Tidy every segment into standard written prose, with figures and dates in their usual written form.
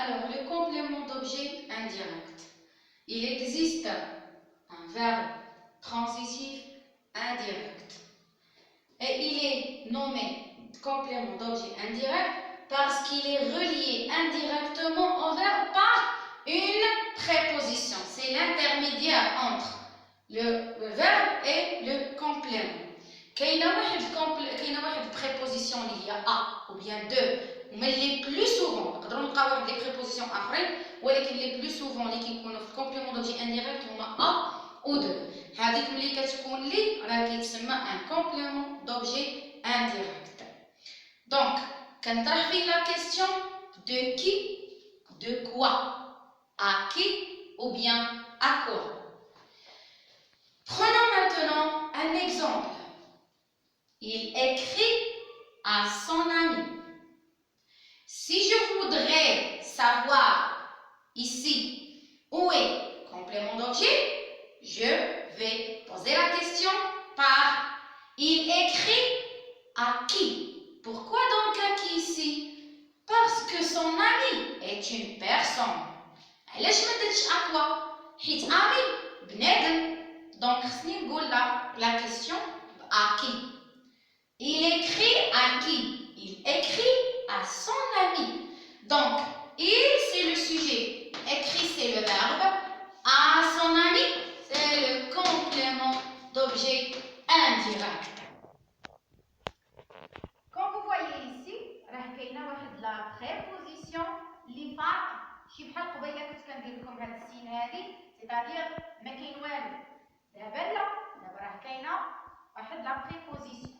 Alors, le complément d'objet indirect. Il existe un verbe transitif indirect. Et il est nommé complément d'objet indirect parce qu'il est relié indirectement au verbe par une préposition. C'est l'intermédiaire entre le verbe et le complément. كاينه واحد préposition اللي هي a ou bien de ومن les plus souvent نقدروا نلقاو واحد les prépositions اخرين ولكن les plus souvent اللي كيكونوا في complément d'objet indirect هما a ou de. هذيك ملي كتكون لي راه كيتسمى un complément d'objet indirect. Donc كنطرح فيه la question de qui, de quoi, à qui ou bien à quoi. Prenons maintenant un exemple. Il écrit à son ami. Si je voudrais savoir ici où est complément d'objet, je vais poser la question par il écrit à qui. Pourquoi donc à qui ici? Parce que son ami est une personne. علاش ما درتش à quoi? حيت ami بنادم. Donc خصني نقول la question à qui. Il écrit à qui? Il écrit à son ami. Donc, il, c'est le sujet. Écrit, c'est le verbe. À son ami, c'est le complément d'objet indirect. Comme vous voyez ici, راه كاينه واحد la préposition اللي فاق شي بحال قبيله كنت كندير لكم هاد السين هادي، c'est-à-dire ما كاين والو. دابا لا، دابا راه كاينه واحد la préposition.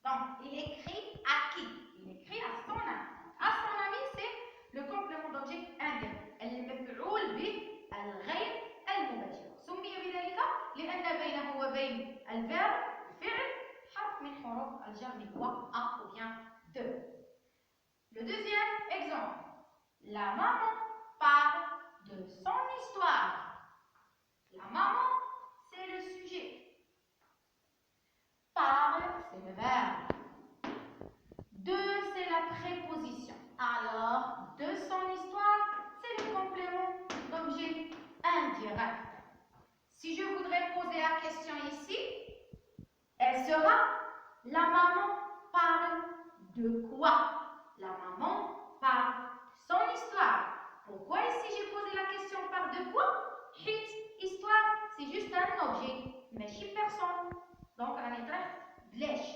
Donc, il écrit à qui? Il écrit à son ami. À son ami, c'est le complément d'objet indirect. المفعول به الغير المباشر. سمي بذلك لأن بينه وبين الفعل الفعل حرف من حروف الجر هو a ou bien de. Le deuxième exemple. La maman parle de son histoire. La maman, c'est le sujet. Parle, c'est le verbe. De, c'est la préposition. Alors, de son histoire, c'est le complément d'objet indirect. Si je voudrais poser la question ici, elle sera la maman parle de quoi? La maman parle de son histoire. Pourquoi ici j'ai posé la question par de quoi? Hit, histoire, c'est juste un objet, mais chez personne. Donc, on est très blèche.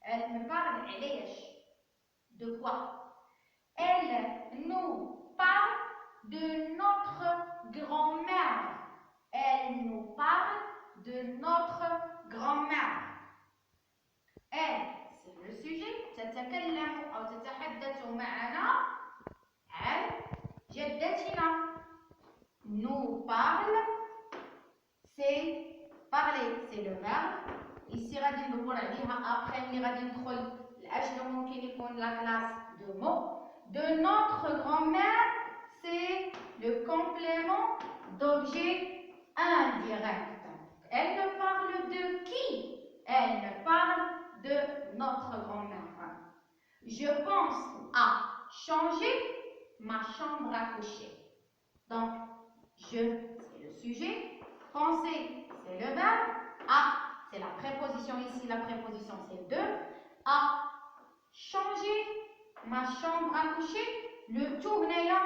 Elle me parle, de quoi? Elle nous parle de notre grand-mère. Elle nous parle de notre grand-mère. Elle, c'est le sujet. تتكلم أو تتحدث معنا عن جدتنا. Nous parle, c'est parler, c'est le verbe. Ici غادي ندور عليها après ملي غادي ندخل لأشنو ممكن يكون la classe de mots. De notre grand-mère, c'est le complément d'objet indirect. Elle ne parle de qui? Elle ne parle de notre grand-mère. Je pense à changer ma chambre à coucher. Donc, je, c'est le sujet. Penser, c'est le verbe. À, c'est la préposition ici. La préposition, c'est de. À changer ma chambre à coucher. Le tout là,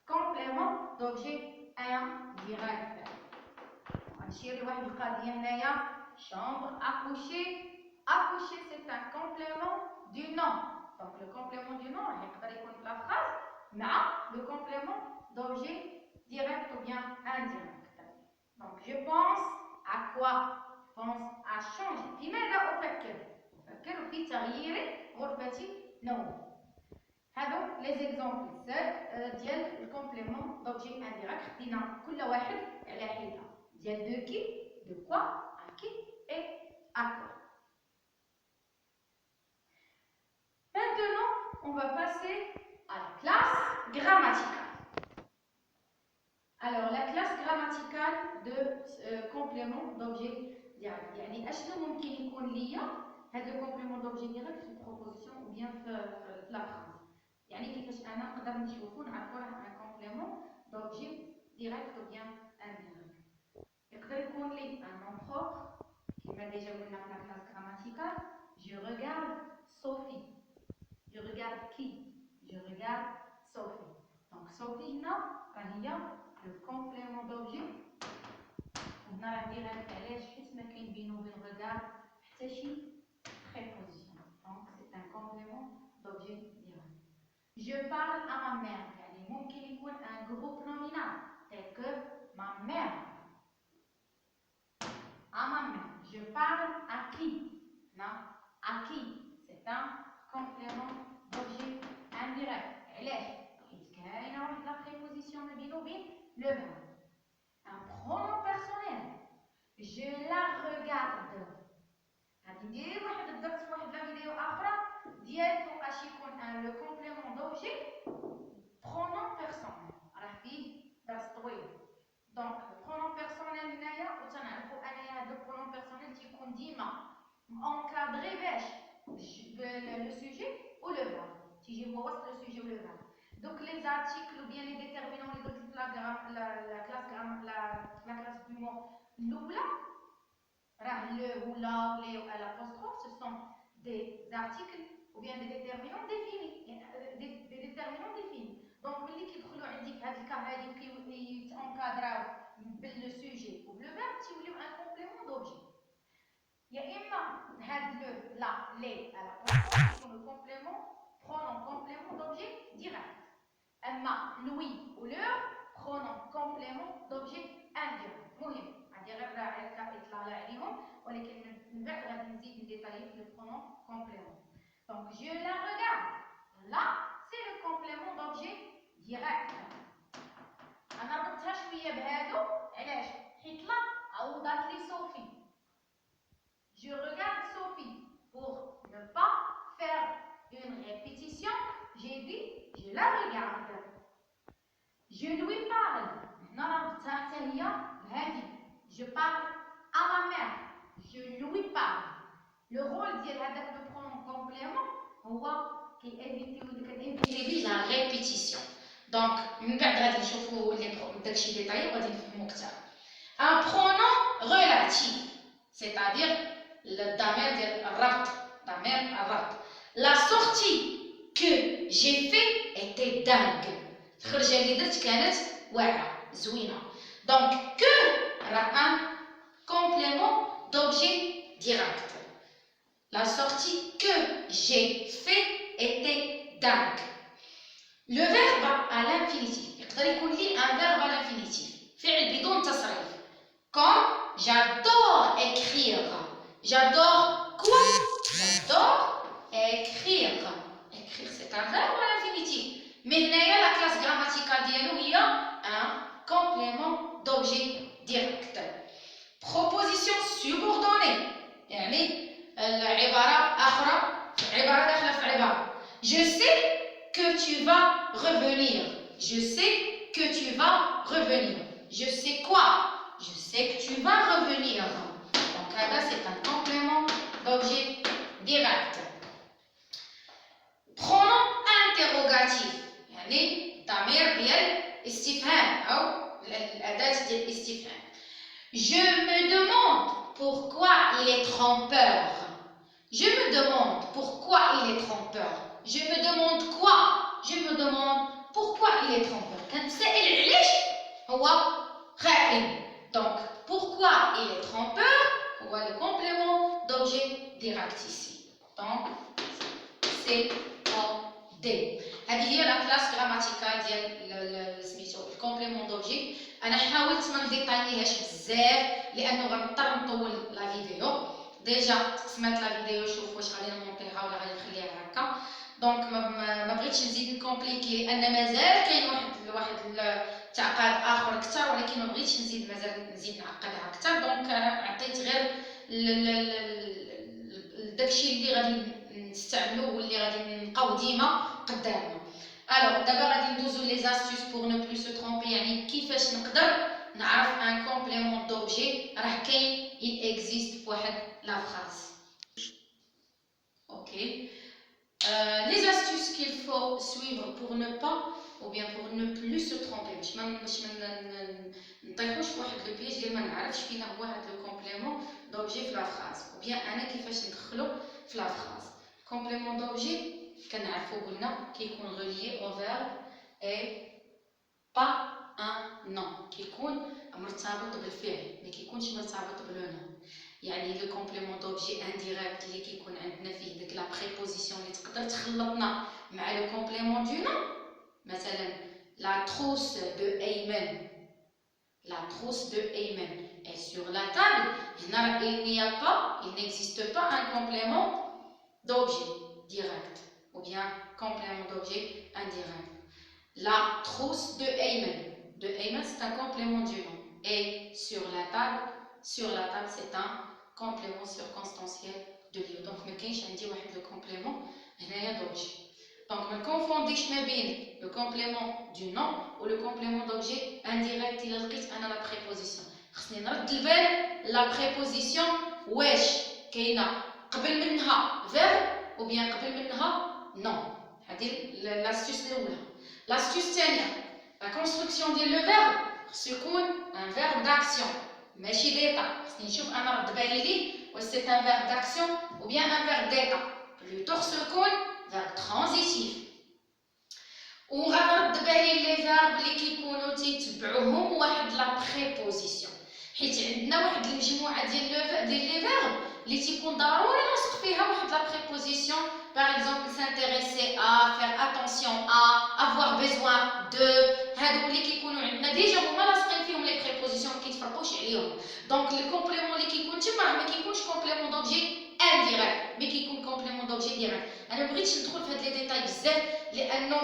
complément d'objet indirect. غنشير لواحد القضية هنايا. Chambre à coucher. Accoucher, c'est un complément du nom. Donc, le complément du nom, il peut être la phrase, mais le complément d'objet direct ou bien indirect. Donc, je pense à quoi? Je pense à changer. لماذا أفكر؟ أفكر في تغيير غرفة نومي. هادو les exemples ديال الكومبليمون d'objet indirect. خدينا كل واحد على حدة. ديال de qui, de quoi, à qui et à quoi. Maintenant, on va passer à la classe grammaticale. Alors, la classe grammaticale de complément d'objet direct. يعني أشنو ممكن يكون ليا هذا le complément d'objet direct في proposition ou bien في la phrase. يعني كيفاش انا نقدر نشوفو نعرفو راه ان كومبليمون دوبجي ديريكت او بيان انديريكت. يقدر يكون لي ان نون بروبر كيما ديجا قلنا في لا كلاس غراماتيكال. جو ريغارد صوفي. جو ريغارد كي؟ جو ريغارد صوفي. دونك صوفي هنا راه هي لو كومبليمون دوبجي. هنا راه ديريكت علاش؟ حيت ما كاين بينو وبين ريغارد حتى شي préposition. Donc c'est un complément d'objet direct. Je parle à ma mère. يعني ممكن يكون un groupe nominal tel que ma mère. À ma mère. Je parle à qui? Non, à qui? C'est un complément d'objet indirect. علاش؟ حيت كاينه واحد لا préposition ما بينو وبين le verbe. Un pronom personnel. Je la regarde. غادي ندير واحد الدرس في واحد لا فيديو اخرى ديال فوقاش يكون لو كومبليمون دوبجي برونون بيرسونيل، راه فيه درس طويل. دونك البرونون بيرسونيل هنايا وتنعرفو انايا هاد البرونون بيرسونيل تيكون ديما انكادري باش لو سوجي و لو فيرب، تيجي هو وسط لو سوجي و لو فيرب. دوك لي زارتيكل و بيان لي ديتيرمينون اللي درت في لا كلاس دو مو الاولى، le ou la, les ou l'apostrophe, ce sont des articles ou bien des déterminants définis. Des déterminants définis. Donc, اللي كيدخلوا عندي في هذه الكا هذه وكيتانكادراو باللو سوجي وبلو فيرب تيوليو ان كومبليمون دوبجي. يا اما هاد لو لا لي l'apostrophe يكونوا كومبليمون برونون كومبليمون دوبجي ديريكت. اما لوي و لور برونون كومبليمون دوبجي انديريكت. مهم غادي غير اطلاع عليهم، ولكن من بعد غادي نزيد نديتايي في لو برونون كومبليمون. دونك جو لا ريغارد، لا سي لو كومبليمون دوبجي ديريكت. انا ربطتها شويه بهادو علاش؟ حيت لا عوضات لي صوفي. جو ريغارد صوفي pour ne pas faire une répétition. J'ai dit je la regarde. Je lui parle. هنا ربطتها حتى هي بهادي. Je parle à ma mère. Je lui parle. Le rôle ديال هذاك لو برونون كومبليمون هو كيفيتي لا ريبيتيسيون. دونك من بعد غادي نشوفوا داكشي ديتايي وغادي نفهموا اكثر. ان برونون ريلاتيف c'est-à-dire الضمير ديال الربط، ضمير الربط. لا سورتي que j'ai fait était dingue. الخرجه اللي درت كانت واعره زوينه. دونك que راه ان complément d'objet direct. La sortie que j'ai fait était dingue. Le verbe à l'infinitif يقدر يكون لي un verbe à l'infinitif فعل بدون تصريف. Comme j'adore écrire. J'adore quoi? J'adore écrire. Écrire c'est un verbe à l'infinitif. Mais هنايا la classe grammaticale ديالو هي un complément d'objet direct. Proposition subordonnée يعني العبارة أخرى، عبارة داخلة في عبارة. Je sais que tu vas revenir. Je sais que tu vas revenir. Je sais quoi? Je sais que tu vas revenir. Donc là, c'est un complément d'objet direct. Pronom interrogatif يعني ضمير ديال استفهام أو الأداة ديال الاستفهام. Je me demande pourquoi il est trompeur. Je me demande pourquoi il est trompeur. Je me demande quoi? Je me demande pourquoi il est trompeur. كنتسائل علاش هو خائن. Donc pourquoi il est trompeur هو le complément d'objet direct ici. Donc c'est D. هذه هي لا كلاس غراماتيكال ديال سميتو الكومبليمون دوبجي. انا حاولت ما نديطاييهاش بزاف لانه غنضطر نطول لا فيديو. ديجا تقسمات لا فيديو، شوف واش غادي نمونطيها ولا غادي نخليها هكا. دونك ما بغيتش نزيد نكومبليكي لان مازال كاين واحد التعقاد اخر اكثر، ولكن ما بغيتش نزيد نعقدها اكثر. دونك عطيت غير داكشي اللي غادي نستعملوه واللي غادي نبقاو ديما قدامنا. الوغ دابا غادي ندوزو لي زاستيس بور نو بلو سو ترومبي، يعني كيفاش نقدر نعرف ان كومبليمون دوبجي راه كاين il existe في واحد لا فراز. اوكي Les astuces qu'il faut suivre pour ne pas ou bien pour ne plus se tromper. باش ما نطيحوش في واحد لو بياج ديال ما نعرفش فين هو هذا لو كومبليمون دوبجي في لا فراز ou bien انا كيفاش ندخلو في لا فراز. كومبليمون دوبجي كنعرفو قلنا كيكون غوليي او فيرب اي با ان نون، كيكون مرتبط بالفعل ما كيكونش مرتبط بلو نون. يعني لو كومبليمون دوبجي انديريكت اللي كيكون عندنا فيه ديك لا بريبوزيسيون اللي تقدر تخلطنا مع لو كومبليمون دو نون. مثلا لا trousse de Ayman. La trousse de Ayman est sur la table. Il n'y a pas, il n'existe pas un complément d'objet direct ou bien complément d'objet indirect. La trousse de Ayman. De Ayman, c'est un complément du nom. Et sur la table c'est un complément circonstanciel de lieu. Donc, ما كاينش عندي واحد le complément هنايا d'objet. Donc, ne confondez pas le complément du nom ou le complément d'objet indirect. Il a la préposition. La préposition wesh كاينه قبل منها verbe ou bien قبل منها non. هذه l'astuce الاولى. L'astuce الثانيه la construction ديال le verbe يكون un verbe d'action ماشي d'état. خصني نشوف انا رد بالي ليه واش c'est un verbe d'action ou bien un verbe d'état. Plutôt يكون verbe transitif. وغنرد بالي لي فيرب اللي كيكونوا تيتبعوهم واحد لا بريبوزيسيون، حيت عندنا واحد المجموعه ديال لي فيرب اللي تيكون ضروري لاصق فيها واحد لا بريبوزيسيون. باغ اكزومبل s'intéresser à, faire attention à, avoir besoin de. هادو اللي كيكونوا عندنا ديجا هما لاصقين فيهم لي بريبوزيسيون ما كيتفرقوش عليهم. دونك لو كومبليمون اللي كيكون تما ما كيكونش كومبليمون دوبجي انديريكت مي كيكون كومبليمون دوبجي ديريكت. انا بغيتش ندخل في هاد لي ديتاي بزاف لانه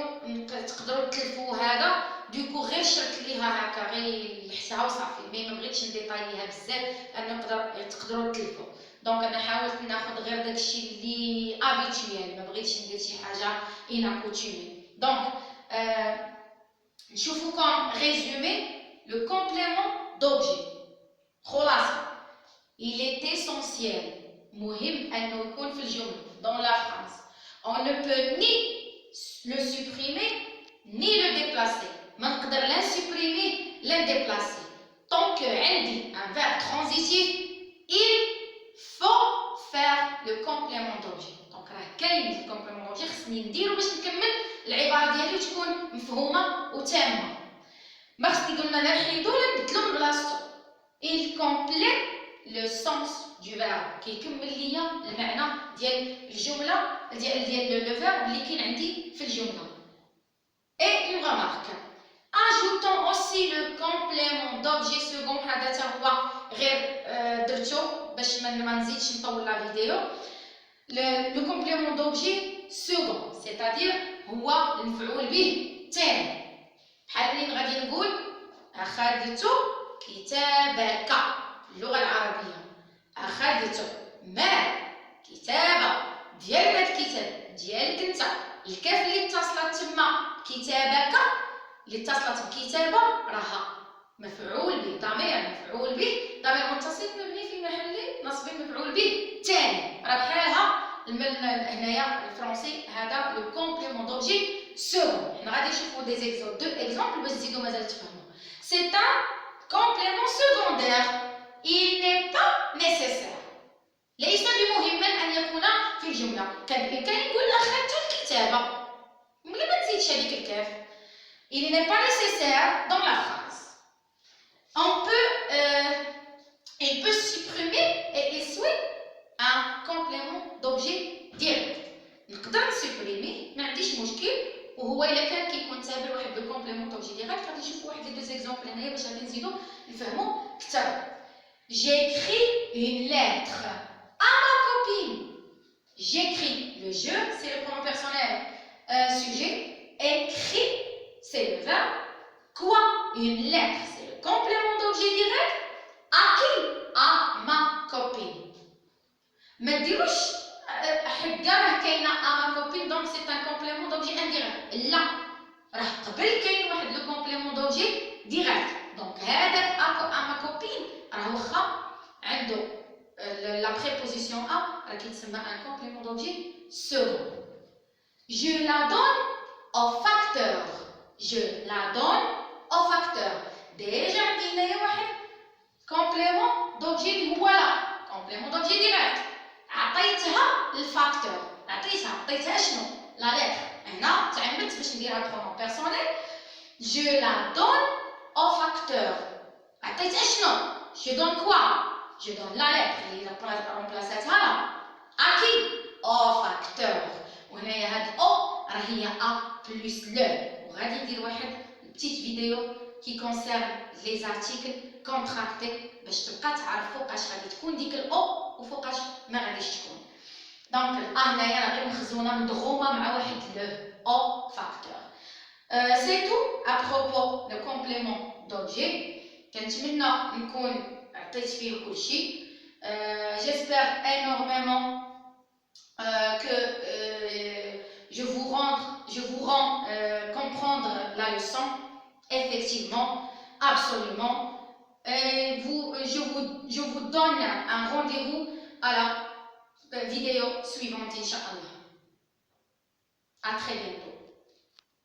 تقدروا تلفوا هذا دوكو غير شرك ليها هكا غير لحسها وصافي، مي ما بغيتش نديتاييها بزاف لانه تقدروا تلفوا. دونك انا حاولت ناخذ غير داكشي اللي ابيتويال، ما بغيتش ندير شي حاجه اناكوتومي. دونك نشوفوا كوم ريزومي لو كومبليمون دوبجي. خلاصه il est essentiel مهم انه يكون في الجمله dans la phrase. On ne peut ni le supprimer ni le déplacer. ما نقدر لا supprimer لا déplacer. Tant que عندي un verbe transitif, il faut faire le complément d'objet. Donc راه كاين الكومبليمون دوبجي خصني نديرو باش نكمل العباره ديالي تكون مفهومه وتامه. ما خصني قلنا لا نحيدو لا نبدلو من بلاصتو. Il complète le sens du verbe كيكمل ليا المعنى ديال الجمله ديال لو فيرب اللي كاين عندي في الجمله. Et une remarque, ajoutons aussi le complément d'objet second. هذا حتى هو غير درتو باش ما نزيدش نطول لا فيديو. Le complément d'objet second c'est-à-dire هو المفعول به الثاني. بحال اللي غادي نقول اخذت كتابك اللغه العربيه، اخذت مال كتابه ديال هاد الكتاب ديالك انت. الكاف اللي اتصلت تما كتابك اللي اتصلت بكتابه راها مفعول به، ضمير مفعول به، ضمير متصل مبني في محل نصب مفعول به الثاني. راه بحالها هنايا الفرنسي هذا لو كومبليمون دوبجي سكون. حنا غادي نشوفوا دو اكزومبل باش تزيدوا مازال تفهموا. سي ان كومبليمون سكوندير. il n'est pas nécessaire. ليس بمهم ان يكون في الجمله. كان بامكاني نقول اخذت الكتابه، ملي ما تزيدش هذيك الكاف. il n'est pas nécessaire dans la phrase. Il peut supprimer et essuyer un complément d'objet direct. نقدر نسوبريمي ما عنديش مشكل، وهو الا كان كيكون تابع واحد لو كومبليمون دوبجي ديريكت. غادي نشوفوا واحد لي دو زيكزامبل هنايا باش غادي نزيدو نفهموا اكثر. j'écris une lettre à ma copine. j'écris, le je c'est le pronom personnel sujet, écrit c'est le verbe, quoi, une lettre c'est le complément d'objet direct. à qui? à ma copine. ما ديروش حكا راه كاينه à ma copine donc c'est un complément d'objet indirect. لا، راه قبل كاين واحد لو complément d'objet direct. donc هذاك à ma copine راه واخا عنده la préposition à راه كيتسمى un complément d'objet second. Je la donne au facteur. Je la donne au facteur. Déjà, il y a un complément d'objet اللي هو لا. Complément d'objet direct. عطيتها الفاكتور. عطيتها شنو؟ لا لتر. هنا تعمدت باش نديرها برونون بيرسونيل. Je la donne au facteur. عطيتها شنو؟ Je donne quoi? Je donne la lettre اللي remplaçatها لا. À qui? Au facteur. وهنايا هاد او راهي ا بلس لو. وغادي ندير واحد بتيت فيديو qui concerne les articles contractés باش تبقى تعرف فوقاش غادي تكون ديك الاو وفوقاش ما غاديش تكون. دونك الا هنايا راه غير مخزونه مدغومه مع واحد لو او فاكتور. سي تو à propos de complément d'objet. كنتمنى نكون عطيت فيه كلشي. J'espère énormément que je vous rends comprendre la leçon. Effectivement, absolument. Je vous donne un rendez-vous à la vidéo suivante, Inch'Allah. À très bientôt.